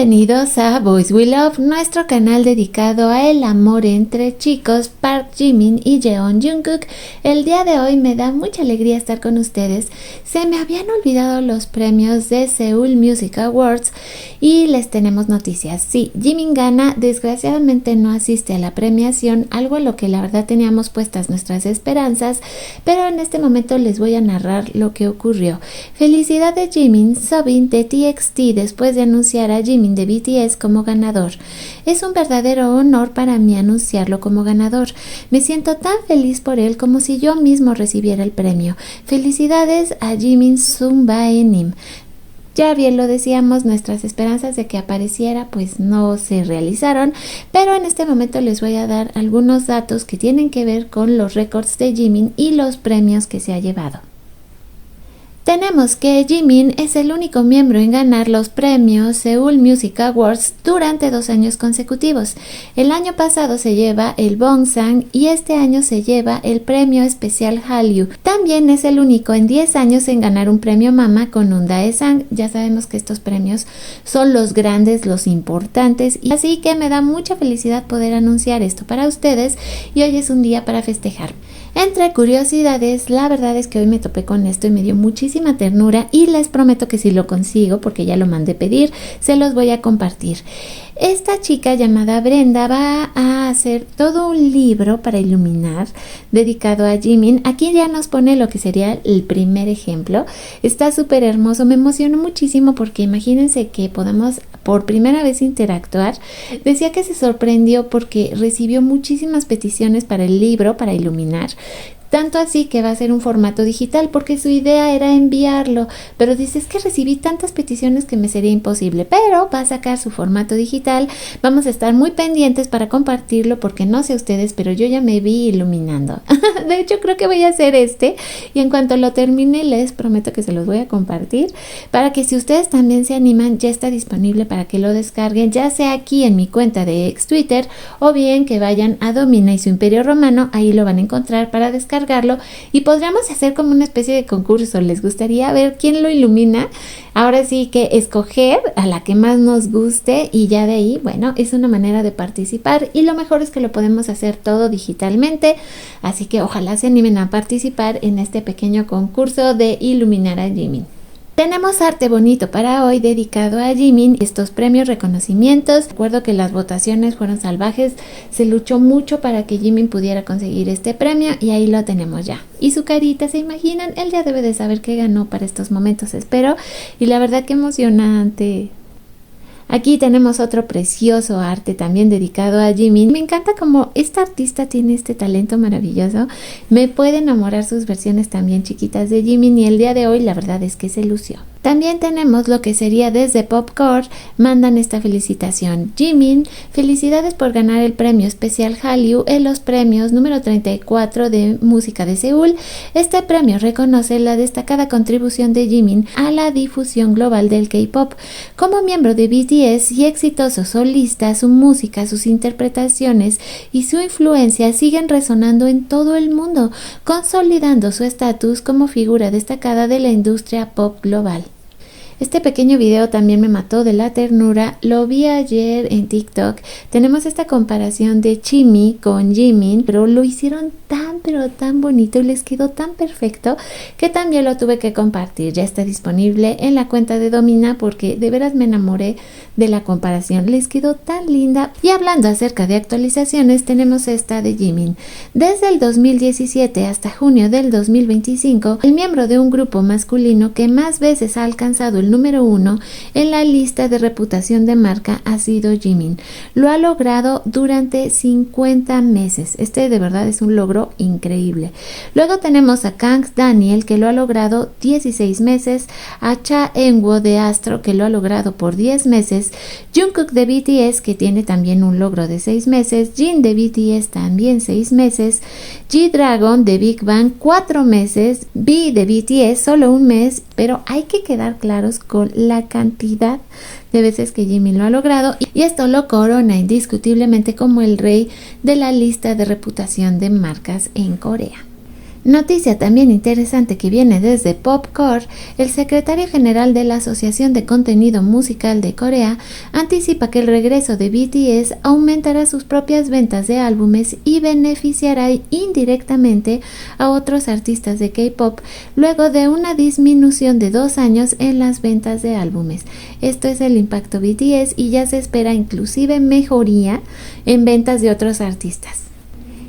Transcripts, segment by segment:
Bienvenidos a Boys We Love, nuestro canal dedicado a el amor entre chicos, Park Jimin y Jeon Jungkook. El día de hoy me da mucha alegría estar con ustedes. Se me habían olvidado los premios de Seoul Music Awards y les tenemos noticias. Sí, Jimin gana, desgraciadamente no asiste a la premiación, algo a lo que la verdad teníamos puestas nuestras esperanzas, pero en este momento les voy a narrar lo que ocurrió. Felicidades Jimin, Soobin de TXT después de anunciar a Jimin de BTS como ganador. Es un verdadero honor para mí anunciarlo como ganador. Me siento tan feliz por él como si yo mismo recibiera el premio. Felicidades a Jimin Sungbaenim. Ya bien lo decíamos, nuestras esperanzas de que apareciera pues no se realizaron, pero en este momento les voy a dar algunos datos que tienen que ver con los récords de Jimin y los premios que se ha llevado. Tenemos que Jimin es el único miembro en ganar los premios Seoul Music Awards durante 2 años consecutivos. El año pasado se lleva el Bongsan y este año se lleva el premio especial Hallyu. También es el único en 10 años en ganar un premio Mama con un Daesang. Ya sabemos que estos premios son los grandes, los importantes, y así que me da mucha felicidad poder anunciar esto para ustedes y hoy es un día para festejar. Entre curiosidades, la verdad es que hoy me topé con esto y me dio muchísima ternura y les prometo que si lo consigo, porque ya lo mandé pedir, se los voy a compartir. Esta chica llamada Brenda va a hacer todo un libro para iluminar dedicado a Jimin. Aquí ya nos pone lo que sería el primer ejemplo. Está súper hermoso, me emocionó muchísimo porque imagínense que podamos por primera vez interactuar. Decía que se sorprendió porque recibió muchísimas peticiones para el libro, para iluminar. Tanto así que va a ser un formato digital porque su idea era enviarlo, pero dice es que recibí tantas peticiones que me sería imposible, pero va a sacar su formato digital. Vamos a estar muy pendientes para compartirlo porque no sé ustedes, pero yo ya me vi iluminando. De hecho creo que voy a hacer y en cuanto lo termine les prometo que se los voy a compartir para que si ustedes también se animan ya está disponible para que lo descarguen, ya sea aquí en mi cuenta de ex Twitter o bien que vayan a Domina y su Imperio Romano, ahí lo van a encontrar para descargarlo y podríamos hacer como una especie de concurso. ¿Les gustaría ver quién lo ilumina? Ahora sí que escoger a la que más nos guste y ya de ahí, bueno, es una manera de participar y lo mejor es que lo podemos hacer todo digitalmente, así que ojalá se animen a participar en este pequeño concurso de iluminar a Jimin. Tenemos arte bonito para hoy dedicado a Jimin, estos premios, reconocimientos. Recuerdo que las votaciones fueron salvajes, se luchó mucho para que Jimin pudiera conseguir este premio y ahí lo tenemos ya. Y su carita, ¿se imaginan? Él ya debe de saber qué ganó para estos momentos, espero. Y la verdad que emocionante. Aquí tenemos otro precioso arte también dedicado a Jimin. Me encanta como esta artista tiene este talento maravilloso. Me puede enamorar sus versiones también chiquitas de Jimin y el día de hoy la verdad es que se lució. También tenemos lo que sería desde Popcorn, mandan esta felicitación. Jimin, felicidades por ganar el premio especial Hallyu en los premios número 34 de música de Seúl. Este premio reconoce la destacada contribución de Jimin a la difusión global del K-pop. Como miembro de BTS y exitoso solista, su música, sus interpretaciones y su influencia siguen resonando en todo el mundo, consolidando su estatus como figura destacada de la industria pop global. Este pequeño video también me mató de la ternura, lo vi ayer en TikTok. Tenemos esta comparación de Chimi con Jimin, pero lo hicieron tan bonito y les quedó tan perfecto que también lo tuve que compartir. Ya está disponible en la cuenta de Domina porque de veras me enamoré de la comparación, les quedó tan linda. Y hablando acerca de actualizaciones, tenemos esta de Jimin. Desde el 2017 hasta junio del 2025, el miembro de un grupo masculino que más veces ha alcanzado el número 1 en la lista de reputación de marca ha sido Jimin. Lo ha logrado durante 50 meses. Este de verdad es un logro increíble. Luego tenemos a Kang Daniel que lo ha logrado 16 meses, a Cha Eun-woo de Astro que lo ha logrado por 10 meses, Jungkook de BTS que tiene también un logro de 6 meses, Jin de BTS también 6 meses, G-Dragon de Big Bang 4 meses, V de BTS solo 1 mes, pero hay que quedar claros con la cantidad de veces que Jimin lo ha logrado y esto lo corona indiscutiblemente como el rey de la lista de reputación de marcas en Corea. Noticia también interesante que viene desde Popcore, el secretario general de la Asociación de Contenido Musical de Corea anticipa que el regreso de BTS aumentará sus propias ventas de álbumes y beneficiará indirectamente a otros artistas de K-pop luego de una disminución de 2 años en las ventas de álbumes. Esto es el impacto BTS y ya se espera inclusive mejoría en ventas de otros artistas.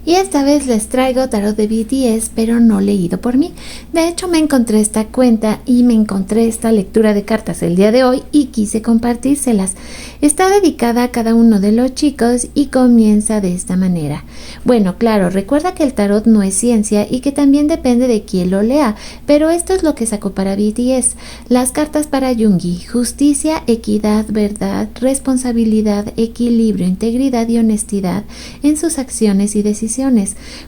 Y esta vez les traigo tarot de BTS, pero no leído por mí. De hecho, me encontré esta cuenta y me encontré esta lectura de cartas el día de hoy y quise compartírselas. Está dedicada a cada uno de los chicos y comienza de esta manera. Bueno, claro, recuerda que el tarot no es ciencia y que también depende de quién lo lea, pero esto es lo que sacó para BTS. Las cartas para Yoongi: justicia, equidad, verdad, responsabilidad, equilibrio, integridad y honestidad en sus acciones y decisiones.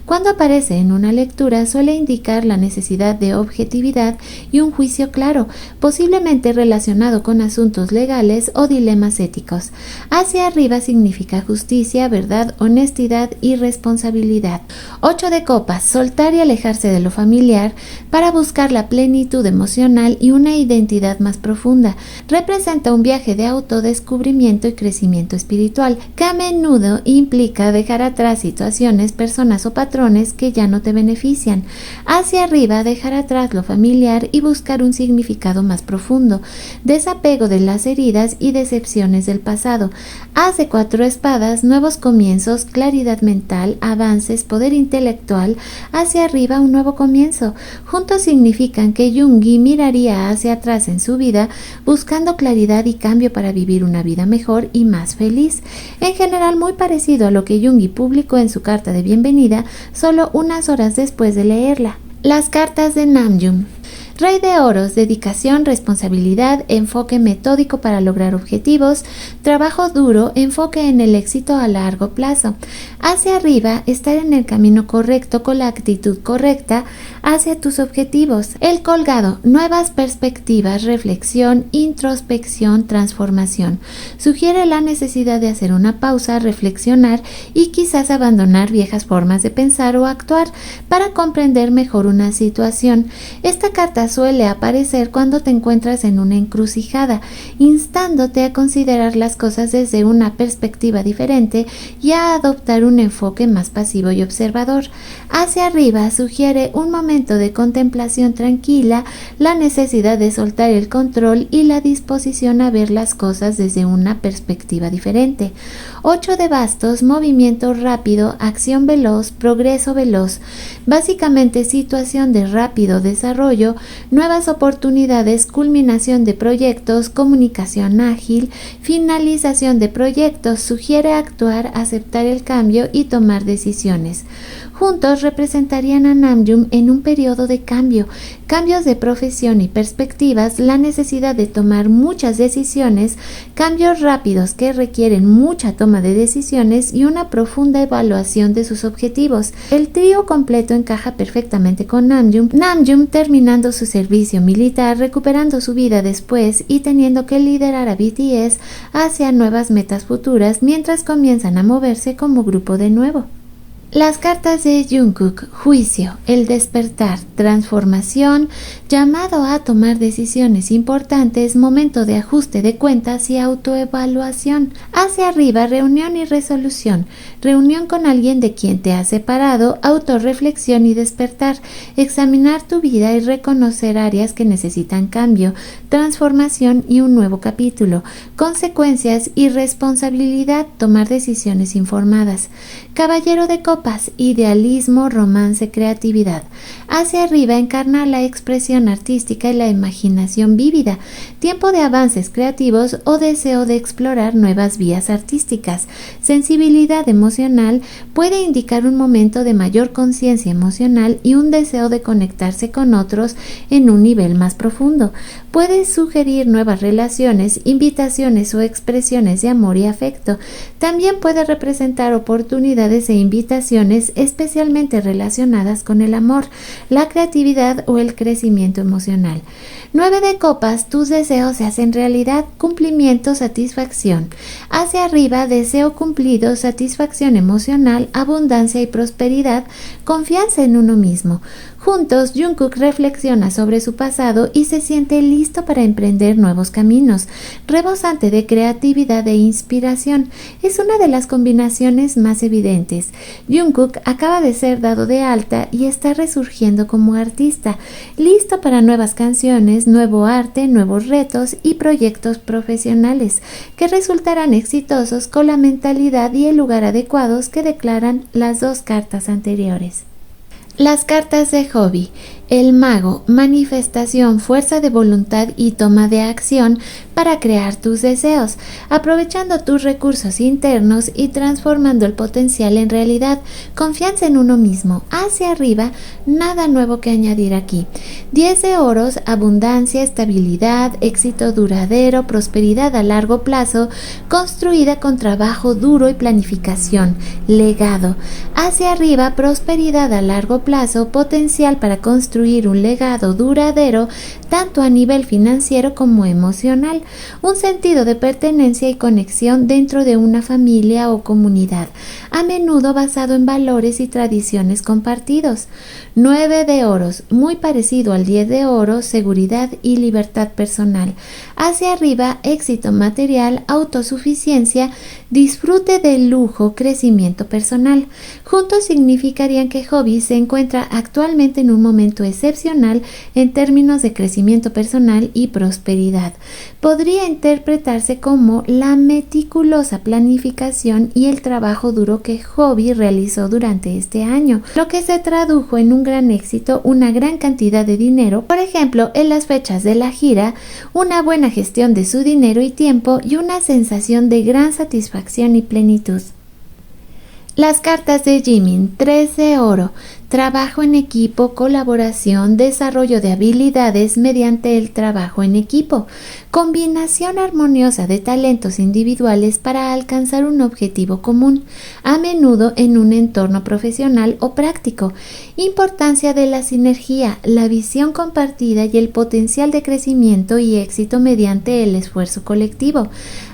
Cuando aparece en una lectura suele indicar la necesidad de objetividad y un juicio claro, posiblemente relacionado con asuntos legales o dilemas éticos. Hacia arriba significa justicia, verdad, honestidad y responsabilidad. 8 de copas: soltar y alejarse de lo familiar para buscar la plenitud emocional y una identidad más profunda. Representa un viaje de autodescubrimiento y crecimiento espiritual, que a menudo implica dejar atrás situaciones, personas o patrones que ya no te benefician. Hacia arriba, dejar atrás lo familiar y buscar un significado más profundo, desapego de las heridas y decepciones del pasado. As de 4 espadas: nuevos comienzos, claridad mental, avances, poder intelectual. Hacia arriba, un nuevo comienzo. Juntos significan que Yoongi miraría hacia atrás en su vida buscando claridad y cambio para vivir una vida mejor y más feliz. En general, muy parecido a lo que Yoongi publicó en su carta de bienvenida solo unas horas después de leerla. Las cartas de Namjoon. Rey de oros: dedicación, responsabilidad, enfoque metódico para lograr objetivos, trabajo duro, enfoque en el éxito a largo plazo. Hacia arriba, estar en el camino correcto con la actitud correcta hacia tus objetivos. El colgado: nuevas perspectivas, reflexión, introspección, transformación. Sugiere la necesidad de hacer una pausa, reflexionar y quizás abandonar viejas formas de pensar o actuar para comprender mejor una situación. Esta carta suele aparecer cuando te encuentras en una encrucijada, instándote a considerar las cosas desde una perspectiva diferente y a adoptar un enfoque más pasivo y observador. Hacia arriba sugiere un momento de contemplación tranquila, la necesidad de soltar el control y la disposición a ver las cosas desde una perspectiva diferente. 8 de bastos: movimiento rápido, acción veloz, progreso veloz. Básicamente situación de rápido desarrollo, nuevas oportunidades, culminación de proyectos, comunicación ágil, finalización de proyectos. Sugiere actuar, aceptar el cambio y tomar decisiones. Juntos representarían a Namjoon en un periodo de cambio, cambios de profesión y perspectivas, la necesidad de tomar muchas decisiones, cambios rápidos que requieren mucha toma de decisiones y una profunda evaluación de sus objetivos. El trío completo encaja perfectamente con Namjoon. Namjoon terminando su servicio militar, recuperando su vida después y teniendo que liderar a BTS hacia nuevas metas futuras mientras comienzan a moverse como grupo de nuevo. Las cartas de Jungkook: juicio, el despertar, transformación, llamado a tomar decisiones importantes, momento de ajuste de cuentas y autoevaluación. Hacia arriba, reunión y resolución, reunión con alguien de quien te has separado, autorreflexión y despertar, examinar tu vida y reconocer áreas que necesitan cambio, transformación y un nuevo capítulo, consecuencias y responsabilidad, tomar decisiones informadas. Caballero de copas: idealismo, romance, creatividad. Hacia arriba encarna la expresión artística y la imaginación vívida, tiempo de avances creativos o deseo de explorar nuevas vías artísticas. Sensibilidad emocional: puede indicar un momento de mayor conciencia emocional y un deseo de conectarse con otros en un nivel más profundo. Puede sugerir nuevas relaciones, invitaciones o expresiones de amor y afecto. También puede representar oportunidades e invitaciones especialmente relacionadas con el amor, la creatividad o el crecimiento emocional. 9 de copas: tus deseos se hacen realidad, cumplimiento, satisfacción. Hacia arriba, deseo cumplido, satisfacción emocional, abundancia y prosperidad, confianza en uno mismo. Juntos, Jungkook reflexiona sobre su pasado y se siente listo para emprender nuevos caminos, rebosante de creatividad e inspiración. Es una de las combinaciones más evidentes. Jungkook acaba de ser dado de alta y está resurgiendo como artista, listo para nuevas canciones, nuevo arte, nuevos retos y proyectos profesionales que resultarán exitosos con la mentalidad y el lugar adecuados que declaran las dos cartas anteriores. Las cartas de hobby. El mago, manifestación, fuerza de voluntad y toma de acción para crear tus deseos, aprovechando tus recursos internos y transformando el potencial en realidad. Confianza en uno mismo. Hacia arriba, nada nuevo que añadir aquí. 10 de oros, abundancia, estabilidad, éxito duradero, prosperidad a largo plazo, construida con trabajo duro y planificación. Legado. Hacia arriba, prosperidad a largo plazo, potencial para construir un legado duradero tanto a nivel financiero como emocional, un sentido de pertenencia y conexión dentro de una familia o comunidad, a menudo basado en valores y tradiciones compartidos. 9 de oros, muy parecido al 10 de oros, seguridad y libertad personal. Hacia arriba, éxito material, autosuficiencia, disfrute del lujo, crecimiento personal. Juntos significarían que Hobby se encuentra actualmente en un momento excepcional en términos de crecimiento personal y prosperidad. Podría interpretarse como la meticulosa planificación y el trabajo duro que Hobby realizó durante este año, lo que se tradujo en un gran éxito, una gran cantidad de dinero, por ejemplo, en las fechas de la gira, una buena gestión de su dinero y tiempo y una sensación de gran satisfacción y plenitud. Las cartas de Jimin. 3 de oro. Trabajo en equipo, colaboración, desarrollo de habilidades mediante el trabajo en equipo, combinación armoniosa de talentos individuales para alcanzar un objetivo común, a menudo en un entorno profesional o práctico. Importancia de la sinergia, la visión compartida y el potencial de crecimiento y éxito mediante el esfuerzo colectivo.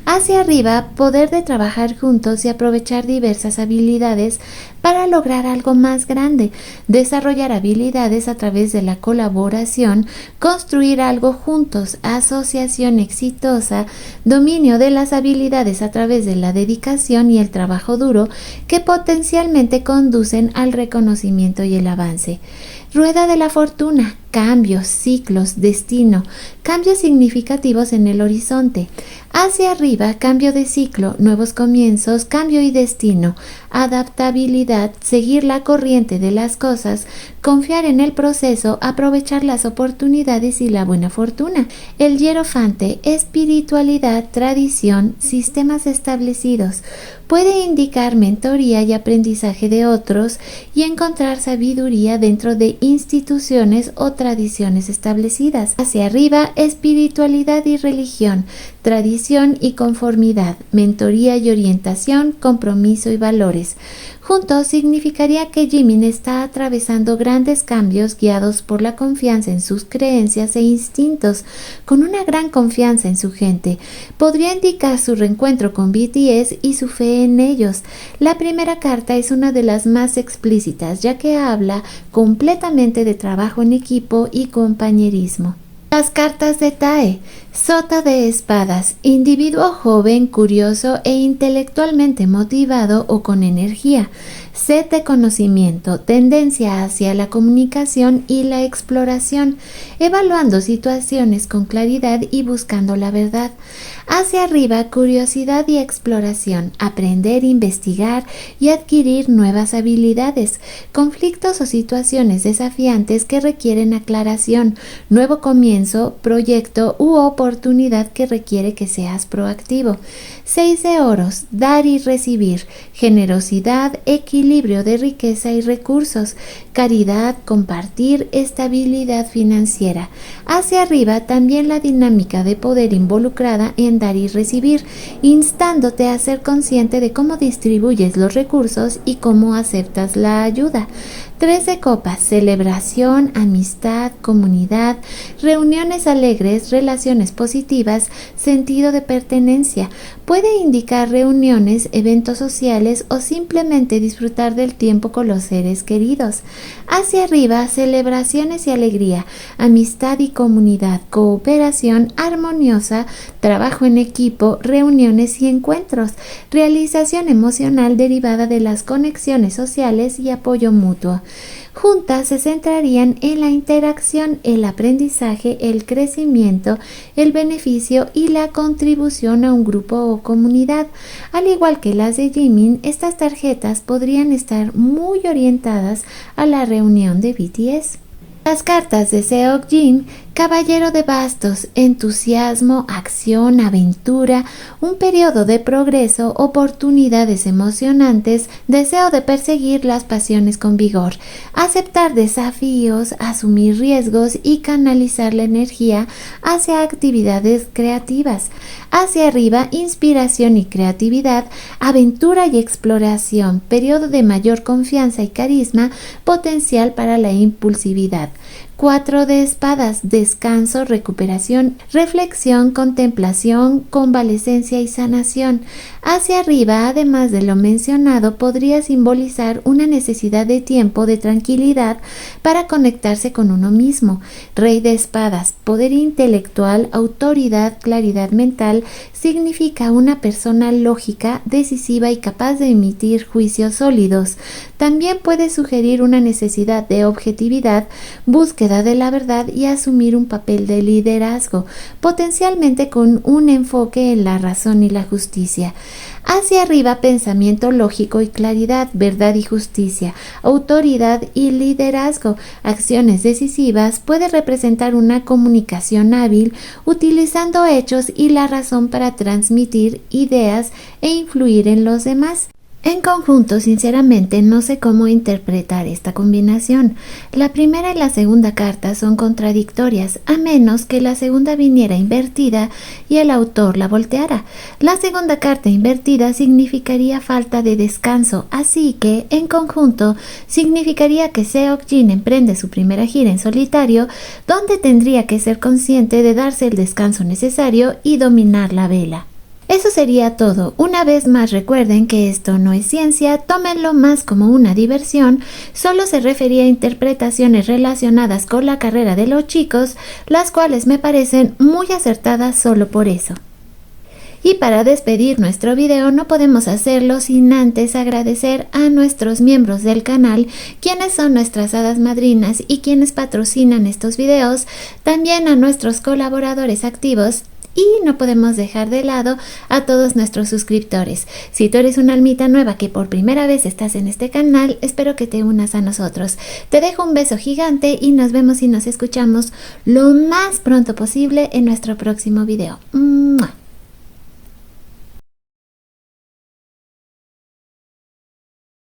Hacia arriba, poder de trabajar juntos y aprovechar diversas habilidades para lograr algo más grande, desarrollar habilidades a través de la colaboración, construir algo juntos, asociación exitosa, dominio de las habilidades a través de la dedicación y el trabajo duro que potencialmente conducen al reconocimiento y el avance. Rueda de la fortuna, cambios, ciclos, destino, cambios significativos en el horizonte. Hacia arriba, cambio de ciclo, nuevos comienzos, cambio y destino, adaptabilidad, seguir la corriente de las cosas, confiar en el proceso, aprovechar las oportunidades y la buena fortuna. El hierofante, espiritualidad, tradición, sistemas establecidos. Puede indicar mentoría y aprendizaje de otros y encontrar sabiduría dentro de instituciones o tradiciones establecidas. Hacia arriba, espiritualidad y religión, tradición y conformidad, mentoría y orientación, compromiso y valores. Juntos significaría que Jimin está atravesando grandes cambios guiados por la confianza en sus creencias e instintos, con una gran confianza en su gente. Podría indicar su reencuentro con BTS y su fe en ellos. La primera carta es una de las más explícitas, ya que habla completamente de trabajo en equipo y compañerismo. Las cartas de Tae. Sota de espadas, individuo joven, curioso e intelectualmente motivado o con energía, sed de conocimiento, tendencia hacia la comunicación y la exploración, evaluando situaciones con claridad y buscando la verdad. Hacia arriba, curiosidad y exploración, aprender, investigar y adquirir nuevas habilidades, conflictos o situaciones desafiantes que requieren aclaración, nuevo comienzo, proyecto u oportunidad que requiere que seas proactivo. 6 de oros, dar y recibir, generosidad, equilibrio de riqueza y recursos, caridad, compartir, estabilidad financiera. Hacia arriba también la dinámica de poder involucrada en dar y recibir, instándote a ser consciente de cómo distribuyes los recursos y cómo aceptas la ayuda. 3 de copas, celebración, amistad, comunidad, reuniones alegres, relaciones positivas, sentido de pertenencia. Puede indicar reuniones, eventos sociales o simplemente disfrutar del tiempo con los seres queridos. Hacia arriba, celebraciones y alegría, amistad y comunidad, cooperación armoniosa, trabajo en equipo, reuniones y encuentros, realización emocional derivada de las conexiones sociales y apoyo mutuo. Juntas se centrarían en la interacción, el aprendizaje, el crecimiento, el beneficio y la contribución a un grupo o comunidad. Al igual que las de Jimin, estas tarjetas podrían estar muy orientadas a la reunión de BTS. Las cartas de Seokjin: Caballero de bastos, entusiasmo, acción, aventura, un periodo de progreso, oportunidades emocionantes, deseo de perseguir las pasiones con vigor, aceptar desafíos, asumir riesgos y canalizar la energía hacia actividades creativas. Hacia arriba, inspiración y creatividad, aventura y exploración, periodo de mayor confianza y carisma, potencial para la impulsividad. 4 de espadas, descanso, recuperación, reflexión, contemplación, convalecencia y sanación. Hacia arriba, además de lo mencionado, podría simbolizar una necesidad de tiempo de tranquilidad para conectarse con uno mismo. Rey de espadas, poder intelectual, autoridad, claridad mental, significa una persona lógica, decisiva y capaz de emitir juicios sólidos. También puede sugerir una necesidad de objetividad, búsqueda de la verdad y asumir un papel de liderazgo, potencialmente con un enfoque en la razón y la justicia. Hacia arriba, pensamiento lógico y claridad, verdad y justicia, autoridad y liderazgo, acciones decisivas. Puede representar una comunicación hábil, utilizando hechos y la razón para transmitir ideas e influir en los demás. En conjunto, sinceramente, no sé cómo interpretar esta combinación. La primera y la segunda carta son contradictorias, a menos que la segunda viniera invertida y el autor la volteara. La segunda carta invertida significaría falta de descanso, así que, en conjunto, significaría que Seokjin emprende su primera gira en solitario, donde tendría que ser consciente de darse el descanso necesario y dominar la vela. Eso sería todo. Una vez más, recuerden que esto no es ciencia, tómenlo más como una diversión. Solo se refería a interpretaciones relacionadas con la carrera de los chicos, las cuales me parecen muy acertadas solo por eso. Y para despedir nuestro video no podemos hacerlo sin antes agradecer a nuestros miembros del canal, quienes son nuestras hadas madrinas y quienes patrocinan estos videos, también a nuestros colaboradores activos. Y no podemos dejar de lado a todos nuestros suscriptores. Si tú eres una almita nueva que por primera vez estás en este canal, espero que te unas a nosotros. Te dejo un beso gigante y nos vemos y nos escuchamos lo más pronto posible en nuestro próximo video. ¡Mua!